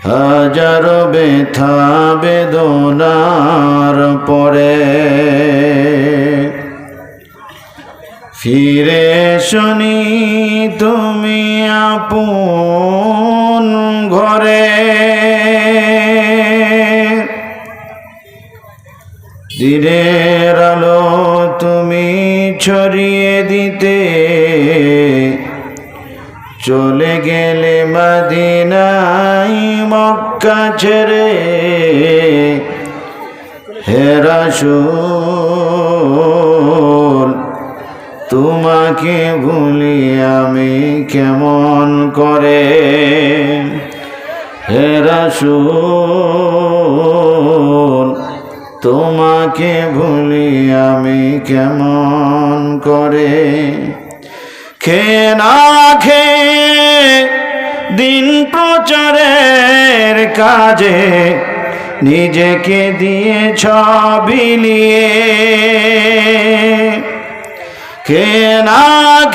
হাজারো ব্যথা বেদনার পরে ফিরে শুনি তুমি আপন ঘরে। দিনের আলো তুমি ছড়িয়ে দিতে চলে গেলে মদিনায় মক্কা ছেড়ে। হে রাসূল তোমাকে ভুলি আমি কেমন করে। হে রাসূল তোমাকে ভুলি আমি কেমন করে। খেয়ে না খেয়ে দিন প্রচারের কাজে নিজেকে দিয়েছ বিলিয়ে। খেয়ে না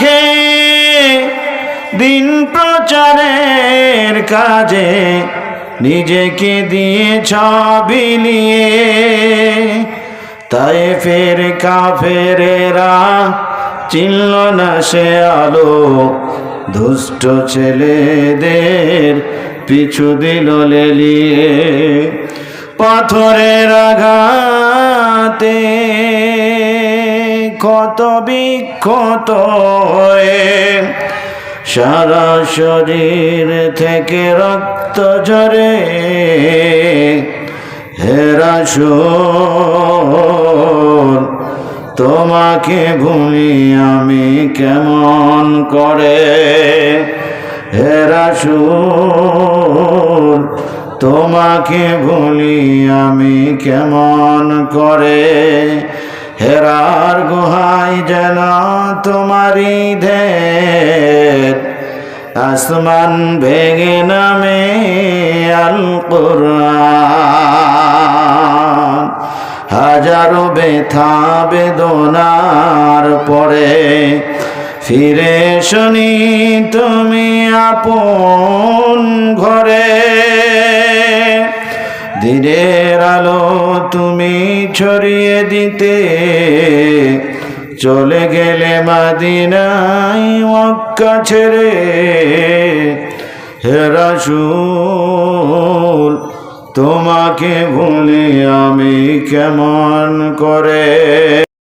খেয়ে দিন প্রচারের কাজে নিজেকে দিয়েছ বিলিয়ে। তায়েফের কাফেরেরা চিনল না সে আলো, দুষ্ট ছেলেদের পিছু দিল লেলিয়ে। পাথরের আঘাতে ক্ষত বিক্ষত হয়ে সারা শরীর থেকে রক্ত ঝরে। হে রাসূল তোমাকে ভুলি আমি কেমন করে। হে রাসূল তোমাকে ভুলি আমি কেমন করে। হেরার গুহায় যেন তোমারি ঢের, আসমান ভেঙে নামে আল কুরআন। হাজারো ব্যথা বেদনার পরে ফিরে শুনি তুমি আপন ঘরে। দিনের আলো তুমি ছড়িয়ে দিতে চলে গেলে মদিনায় মক্কা ছেড়ে। হে রাসূল তোমাকে ভুলি আমি কেমন করে।